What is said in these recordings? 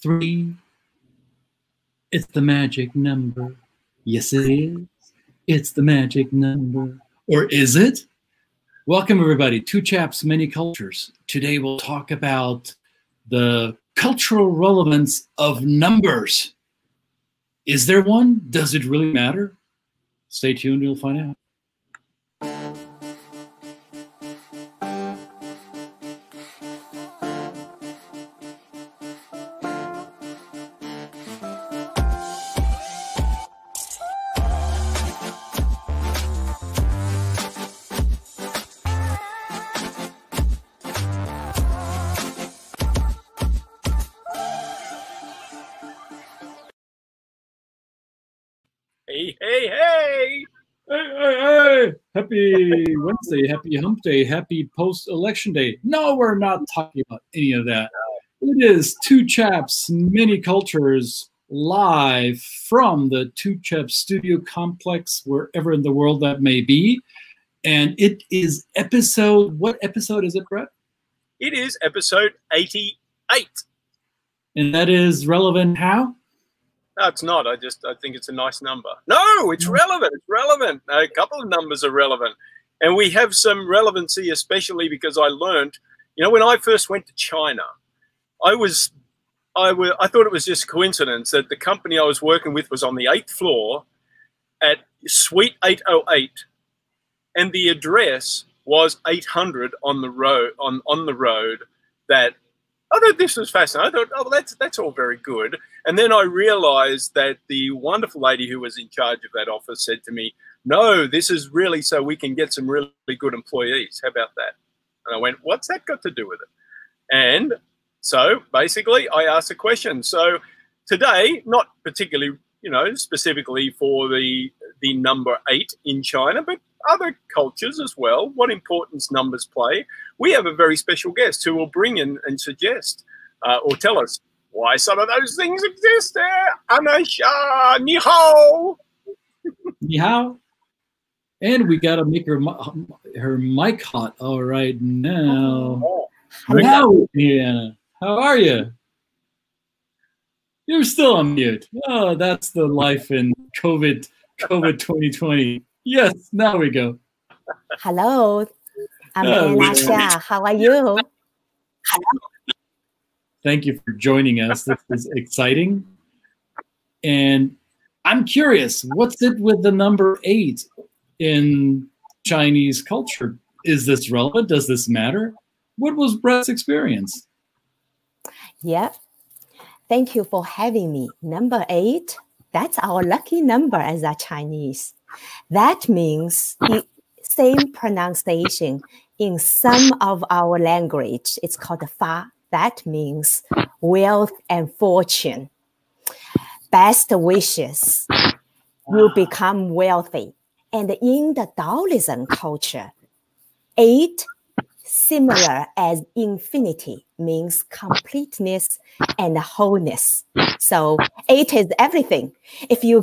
3. It's the magic number. Yes, it is. It's the magic number. Or is it? Welcome, everybody, to Chaps, Many Cultures. Today we'll talk about the cultural relevance of numbers. Is there one? Does it really matter? Stay tuned, you'll find out. Hey, hey, hey! Hey, hey, hey! Happy Wednesday, happy hump day, happy post-election day. No, we're not talking about any of that. It is Two Chaps, Many Cultures, live from the Two Chaps studio complex, wherever in the world that may be. And it is what episode is it, Brett? It is episode 88. And that is relevant how? No, it's not. I think it's a nice number. No, it's relevant. It's relevant. A couple of numbers are relevant. And we have some relevancy, especially because I learned, when I first went to China, I thought it was just coincidence that the company I was working with was on the 8th floor at Suite 808. And the address was 800 on the road, on the road that I thought this was fascinating. I thought, oh, well, that's all very good. And then I realized that the wonderful lady who was in charge of that office said to me, no, this is really so we can get some really good employees. How about that? And I went, what's that got to do with it? And so basically I asked a question. So today, not particularly, specifically for the number 8 in China, but other cultures as well, what importance numbers play. We have a very special guest who will bring in and suggest or tell us why some of those things exist there. Anasha, ni hao. Ni hao. And we got to make her mic hot. All right, now. Hello, Anna. How are you? You're still on mute. Oh, that's the life in COVID 2020. Yes, now we go. Hello, I'm Anasha. How are you? Hello. Thank you for joining us. This is exciting. And I'm curious, what's it with the number 8 in Chinese culture? Is this relevant? Does this matter? What was Brett's experience? Yeah. Thank you for having me. Number 8, that's our lucky number as a Chinese. That means the same pronunciation in some of our language. It's called fa. That means wealth and fortune. Best wishes. You become wealthy. And in the Taoism culture, 8, similar as infinity, means completeness and wholeness. So 8 is everything. If you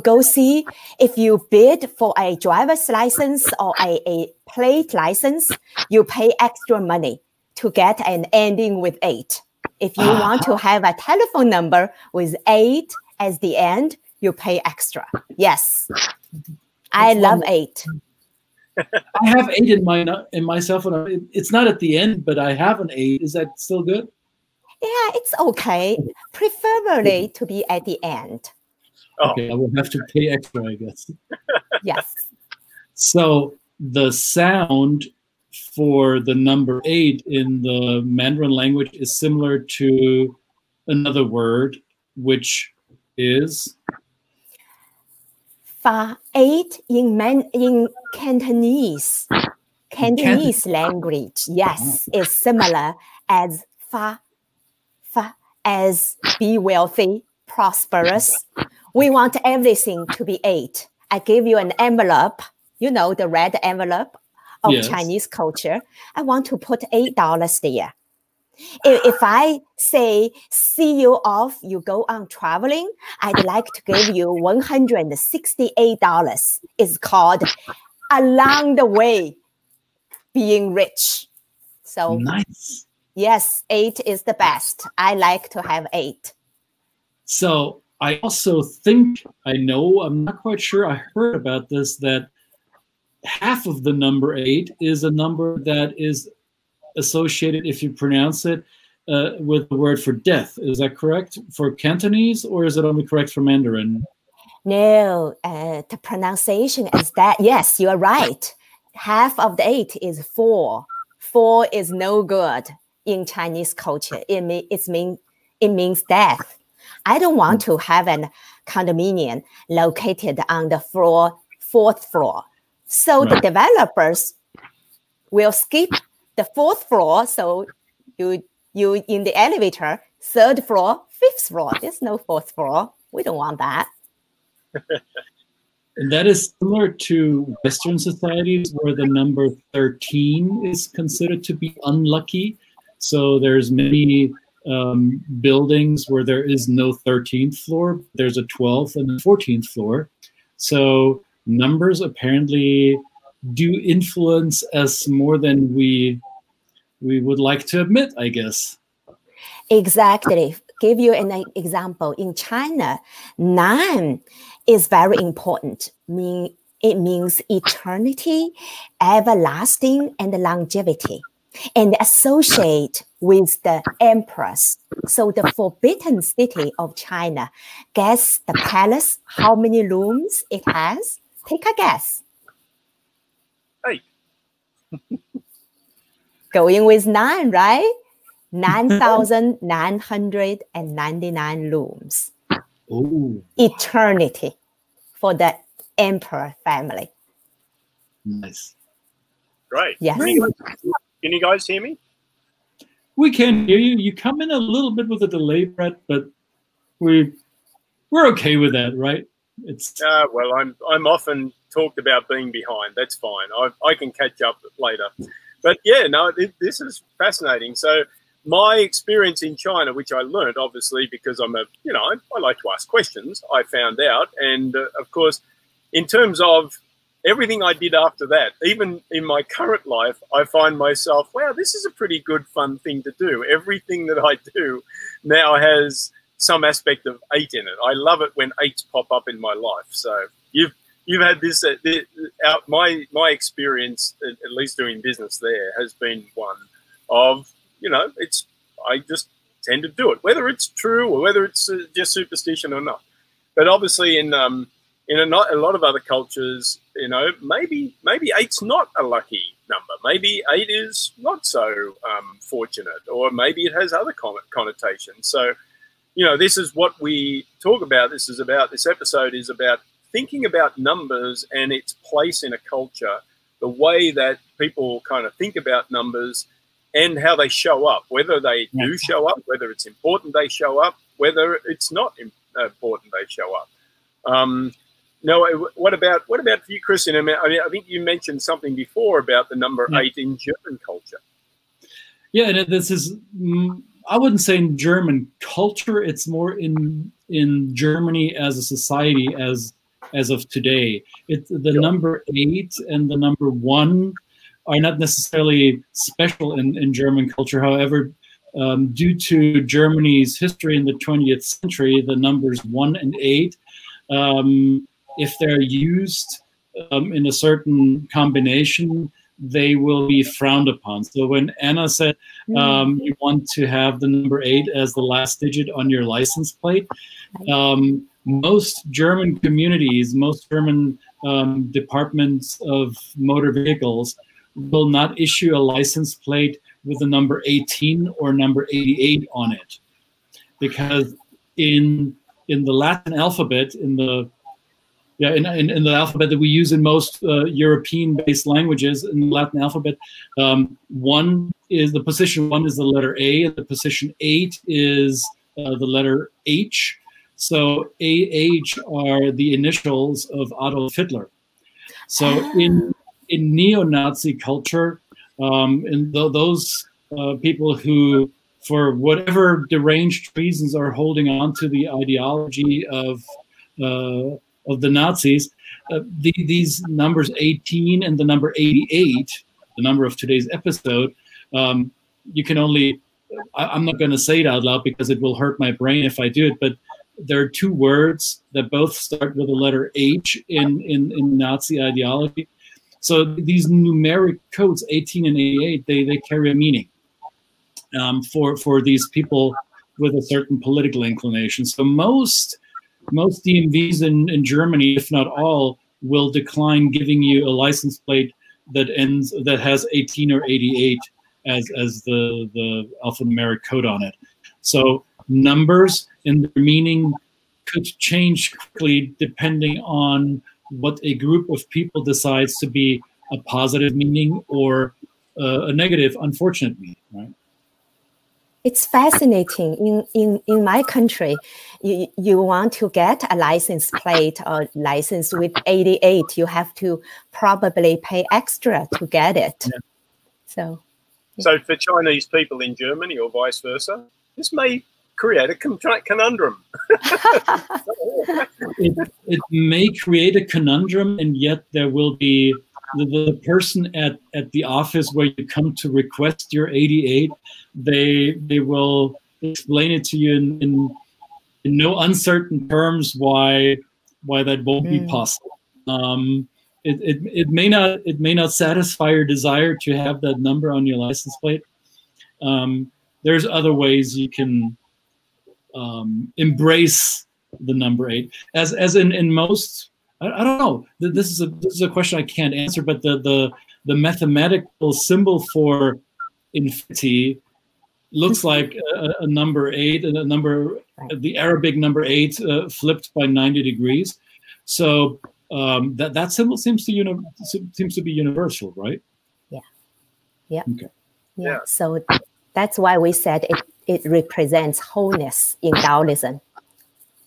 bid for a driver's license or a plate license, you pay extra money to get an ending with 8. If you want to have a telephone number with 8 as the end, you pay extra. Yes, I love 8. I have 8 in my cell phone. It's not at the end, but I have an 8. Is that still good? Yeah, it's okay. Preferably to be at the end. Okay, I will have to pay extra, I guess. Yes. So the sound for the number 8 in the Mandarin language is similar to another word, which is fa. 8 in Cantonese language, yes, is similar as fa as be wealthy, prosperous. We want everything to be 8. I gave you an envelope, the red envelope of Chinese culture. I want to put $8 there. If I say, see you off, you go on traveling, I'd like to give you $168. It's called along the way being rich. So nice. Yes, 8 is the best. I like to have 8. So I also think, I'm not quite sure, I heard about this, that half of the number 8 is a number that is associated, if you pronounce it, with the word for death. Is that correct for Cantonese, or is it only correct for Mandarin? No, the pronunciation is that. Yes, you are right. Half of the 8 is 4. 4 is no good in Chinese culture. It means death. I don't want to have a condominium located on the 4th floor. So the developers will skip the 4th floor. So you in the elevator, 3rd floor, 5th floor. There's no 4th floor. We don't want that. And that is similar to Western societies where the number 13 is considered to be unlucky. So there's many buildings where there is no 13th floor. There's a 12th and a 14th floor. So numbers apparently do influence us more than we would like to admit, I guess. Exactly. Give you an example. In China, 9 is very important. It means eternity, everlasting, and longevity, and associate with the empress. So the forbidden city of China, guess the palace, how many rooms it has? Take a guess. 8. Going with 9, right? 9,999 rooms. Ooh. Eternity for the emperor family. Nice. Great. Yes. Can you guys hear me? We can hear you. You come in a little bit with a delay, Brett, but we're okay with that, right? It's well, I'm often talked about being behind. That's fine. I can catch up later. But yeah, no, this is fascinating. So my experience in China, which I learned obviously because I like to ask questions, I found out. And of course, in terms of everything I did after that, even in my current life, I find myself, wow, this is a pretty good, fun thing to do. Everything that I do now has some aspect of 8 in it. I love it when 8s pop up in my life. So you've had this, my experience, at least doing business there, has been one of, I just tend to do it, whether it's true or whether it's just superstition or not. But obviously in a lot of other cultures, maybe 8's not a lucky number. Maybe 8 is not so fortunate, or maybe it has other connotations. So, this is what we talk about. This episode is about thinking about numbers and its place in a culture, the way that people kind of think about numbers and how they show up, whether they do show up, whether it's important they show up, whether it's not important they show up. No, what about for you, Christian? I mean, I think you mentioned something before about the number 8 in German culture. Yeah, and this is, I wouldn't say in German culture, it's more in Germany as a society as of today. The number 8 and the number 1 are not necessarily special in German culture. However, due to Germany's history in the 20th century, the numbers 1 and 8, if they're used in a certain combination, they will be frowned upon. So when Anna said you want to have the number 8 as the last digit on your license plate, most German communities, most German departments of motor vehicles will not issue a license plate with the number 18 or number 88 on it, because in the Latin alphabet, in the alphabet that we use in most European-based languages, in the Latin alphabet, position 1 is the letter A, and the position 8 is the letter H. So AH are the initials of Adolf Hitler. So in neo-Nazi culture, and those people who, for whatever deranged reasons, are holding on to the ideology of the Nazis, these numbers 18 and the number 88, the number of today's episode, you can only, I'm not going to say it out loud because it will hurt my brain if I do it, but there are two words that both start with the letter H in Nazi ideology. So these numeric codes, 18 and 88, they carry a meaning for these people with a certain political inclination. So most DMVs in Germany, if not all, will decline giving you a license plate that has 18 or 88 as the alphanumeric code on it. So numbers and their meaning could change quickly depending on what a group of people decides to be a positive meaning or a negative, unfortunate meaning, right? It's fascinating. In my country, you want to get a license plate or license with 88, you have to probably pay extra to get it. Yeah. So for Chinese people in Germany or vice versa, this may create a conundrum. it may create a conundrum, and yet there will be the person at the office where you come to request your 88. They will explain it to you in no uncertain terms why that won't be possible. It may not satisfy your desire to have that number on your license plate. There's other ways you can embrace the number 8, as in most. I don't know. This is a question I can't answer, but the mathematical symbol for infinity looks like a number 8, and the Arabic number 8 flipped by 90 degrees. So that symbol seems to be universal, right? Yeah. Okay. Yeah. So that's why we said it represents wholeness in Taoism.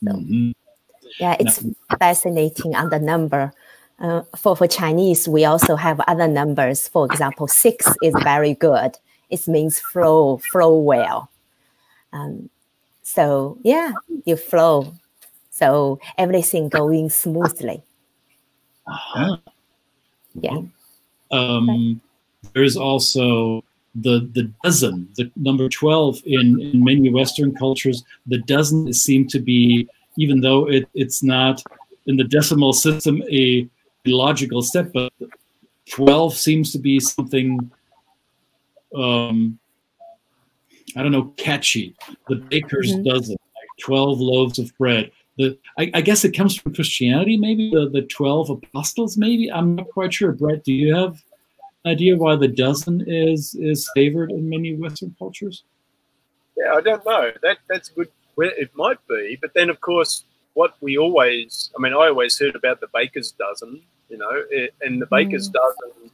So, yeah, it's fascinating on the number. For Chinese, we also have other numbers. For example, 6 is very good. It means flow well. So yeah, you flow. So everything going smoothly. Yeah. There's also the dozen, the number 12 in many Western cultures. The dozen seem to be, even though it's not in the decimal system a logical step, but 12 seems to be something, I don't know, catchy. The baker's dozen, like 12 loaves of bread. I guess it comes from Christianity, maybe, the 12 apostles, maybe? I'm not quite sure. Brett, do you have an idea why the dozen is favored in many Western cultures? Yeah, I don't know. That's good. Well, it might be, but then of course, I always heard about the baker's dozen, and the baker's dozen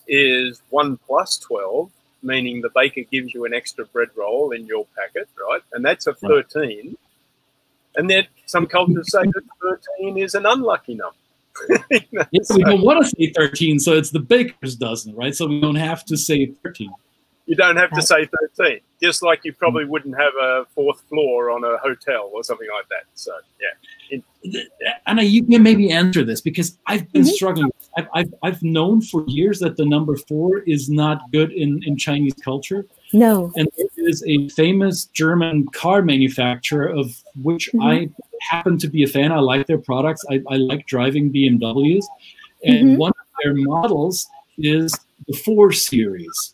is 1 plus 12, meaning the baker gives you an extra bread roll in your packet, right? And that's a 13. And then some cultures say that 13 is an unlucky number. Yes, we don't want to say 13, so it's the baker's dozen, right? So we don't have to say 13. You don't have to say 13, just like you probably wouldn't have a 4th floor on a hotel or something like that. So, yeah. Anna, you can maybe answer this, because I've been struggling. I've known for years that the number 4 is not good in Chinese culture. No. And it is a famous German car manufacturer of which I happen to be a fan. I like their products. I like driving BMWs. And one of their models is the 4 Series.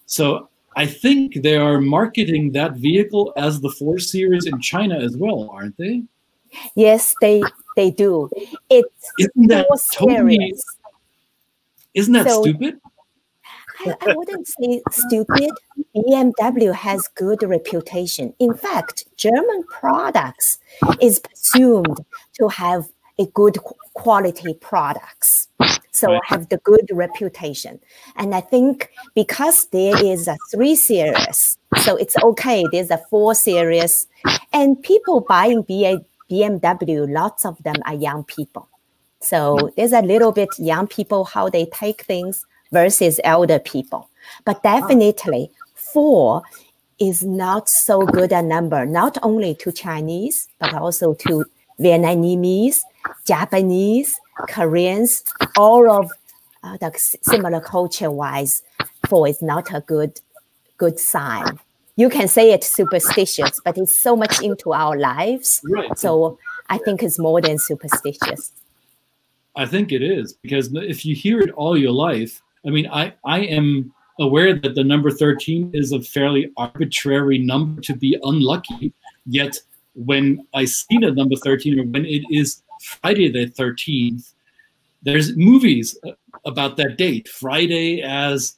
So I think they are marketing that vehicle as the 4 Series in China as well, aren't they? Yes, they do. Isn't that stupid? I wouldn't say stupid. BMW has good reputation. In fact, German products is presumed to have a good quality products. So have the good reputation. And I think because there is a 3 Series, so it's okay. There's a 4 Series. And people buying BMW, lots of them are young people. So there's a little bit young people, how they take things versus elder people. But definitely 4 is not so good a number, not only to Chinese, but also to Vietnamese, Japanese, Koreans, all of the similar culture-wise. 4 is not a good sign. You can say it's superstitious, but it's so much into our lives. Right. So I think it's more than superstitious. I think it is, because if you hear it all your life, I mean, I am aware that the number 13 is a fairly arbitrary number to be unlucky. Yet when I see the number 13, or when it is Friday the 13th, there's movies about that date. Friday as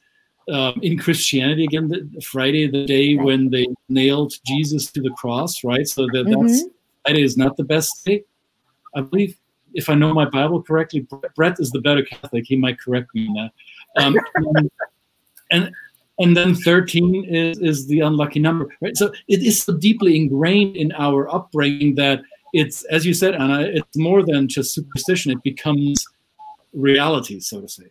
in Christianity, again, Friday, the day when they nailed Jesus to the cross, right? So that's Friday is not the best day, I believe. If I know my Bible correctly, Brett is the better Catholic. He might correct me on that. And then 13 is the unlucky number, right? So it is so deeply ingrained in our upbringing that it's, as you said, Anna, it's more than just superstition. It becomes reality, so to say.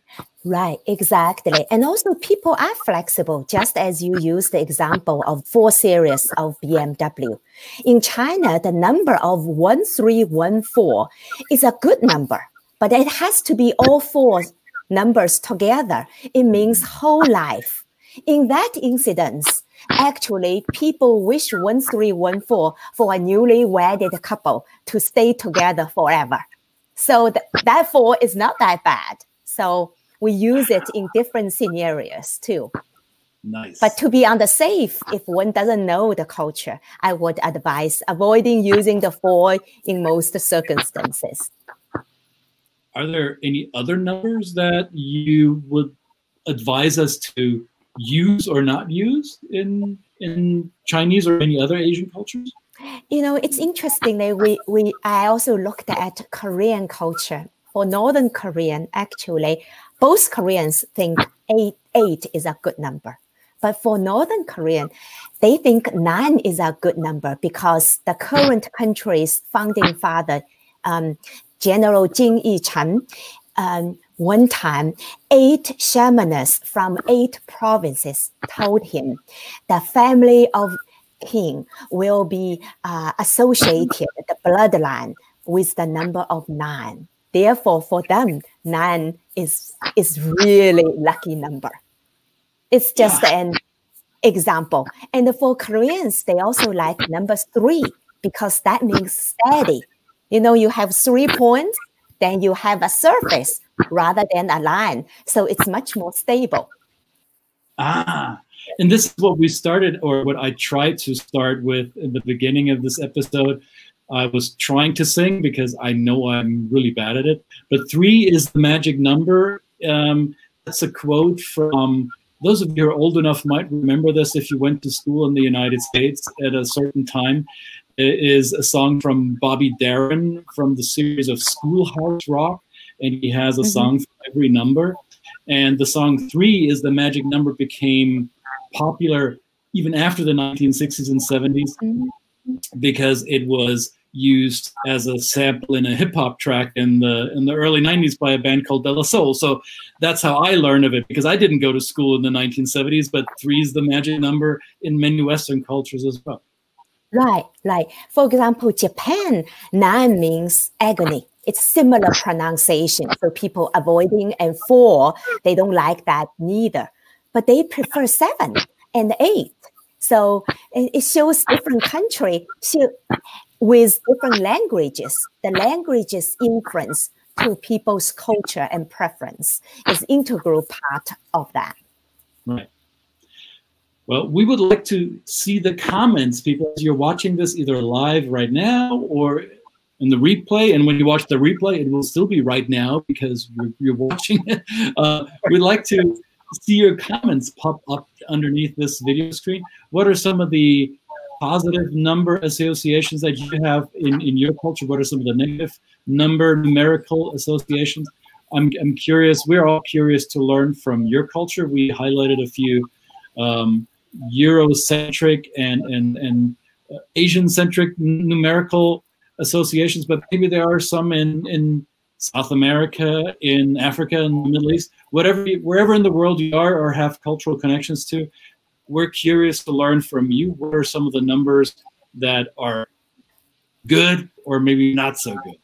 Right, exactly. And also people are flexible, just as you used the example of 4 series of BMW. In China, the number of 1314 is a good number, but it has to be all 4 numbers together. It means whole life. In that incident, actually, people wish 1314 for a newly wedded couple to stay together forever. So that 4 is not that bad. So we use it in different scenarios too. Nice. But to be on the safe, if one doesn't know the culture, I would advise avoiding using the 4 in most circumstances. Are there any other numbers that you would advise us to use or not use in Chinese or any other Asian cultures? You know, it's interesting that I also looked at Korean culture. For Northern Korean, actually, both Koreans think 8 is a good number. But for Northern Korean, they think 9 is a good number because the current country's founding father, General Jin Yi-chun, one time, 8 shamans from 8 provinces told him the family of king will be associated, the bloodline, with the number of 9. Therefore, for them, 9 is really lucky number. It's just an example. And for Koreans, they also like number 3 because that means steady. You know, you have 3 points, then you have a surface rather than a line. So it's much more stable. And this is what we started, or what I tried to start with in the beginning of this episode. I was trying to sing because I know I'm really bad at it. But 3 is the magic number. That's a quote from, those of you who are old enough might remember this if you went to school in the United States at a certain time. It is a song from Bobby Darin from the series of Schoolhouse Rock. And he has a song for every number. And the song 3 is the magic number became popular even after the 1960s and 70s because it was used as a sample in a hip-hop track in the early 90s by a band called De La Soul. So that's how I learned of it, because I didn't go to school in the 1970s, but 3 is the magic number in many Western cultures as well. Right. For example, Japan, 9 means agony. It's similar pronunciation. So people avoiding, and 4, they don't like that neither. But they prefer 7 and 8. So it shows different country with different languages. The languages influence to people's culture and preference is integral part of that. Right. Well, we would like to see the comments, people, as you're watching this either live right now or in the replay. And when you watch the replay, it will still be right now because you're watching it. We'd like to see your comments pop up underneath this video screen. What are some of the positive number associations that you have in your culture? What are some of the negative numerical associations? I'm curious. We're all curious to learn from your culture. We highlighted a few Eurocentric and Asian-centric numerical associations, but maybe there are some in South America, in Africa, in the Middle East, wherever in the world you are or have cultural connections to. We're curious to learn from you. What are some of the numbers that are good or maybe not so good?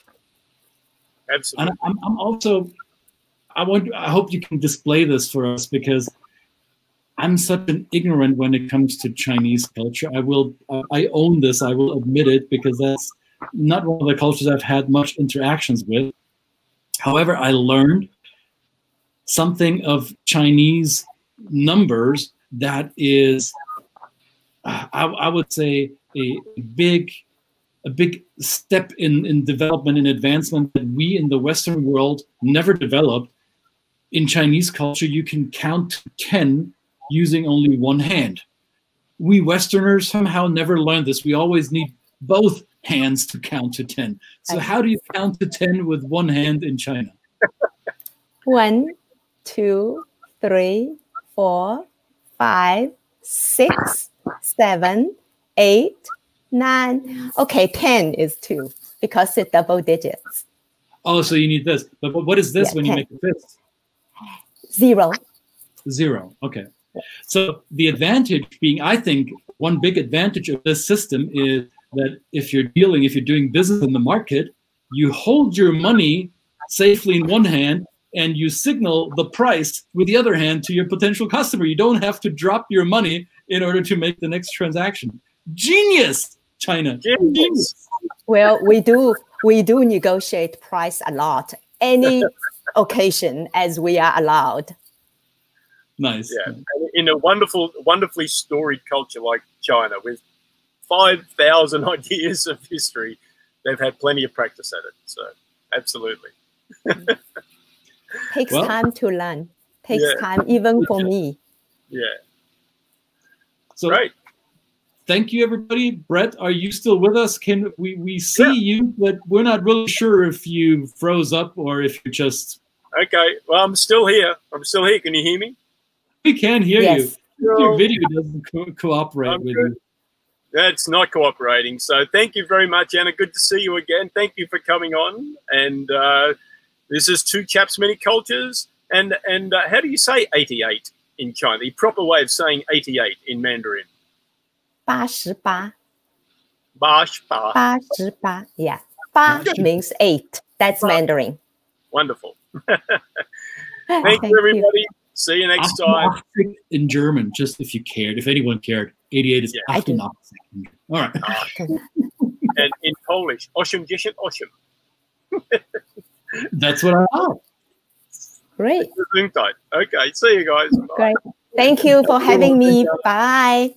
Absolutely. And I'm also, I hope you can display this for us, because I'm such an ignorant when it comes to Chinese culture. I own this. I will admit it, because that's not one of the cultures I've had much interactions with. However, I learned something of Chinese numbers that is, I would say, a big step in development and advancement that we in the Western world never developed. In Chinese culture, you can count to 10 using only one hand. We Westerners somehow never learned this. We always need both hands to count to 10. So how do you count to 10 with one hand in China? 1, 2, 3, 4, 5, 6, 7, 8, 9. Okay, 10 is 2 because it's double digits. Oh, so you need this. But what is this when 10. You make a fist? 0. 0. Okay. So the advantage being, I think, one big advantage of this system is that if you're doing business in the market, you hold your money safely in one hand and you signal the price with the other hand to your potential customer. You don't have to drop your money in order to make the next transaction. Genius, China. Genius. Well, we do negotiate price a lot, any occasion as we are allowed. Nice. Yeah, in a wonderfully storied culture like China, with 5,000 odd years of history, they've had plenty of practice at it. So, absolutely. Takes time to learn. Takes time, even for me. Yeah. So, great. Thank you, everybody. Brett, are you still with us? Can we see you, but we're not really sure if you froze up or if you're just... Okay. Well, I'm still here. Can you hear me? We can hear you. Your video doesn't cooperate with you. That's not cooperating. So thank you very much, Anna. Good to see you again. Thank you for coming on. And this is Two Chaps, Many Cultures. And how do you say 88 in China? The proper way of saying 88 in Mandarin. 88. 88. 88. Yeah. 8 means 8. That's Mandarin. Wonderful. Thank you, everybody. See you next time. In German, just if you cared, if anyone cared, 88 is 88. All right. And in Polish, 88. That's what I thought. Great. Okay, see you guys. Bye. Great. Thank you for having me. Bye.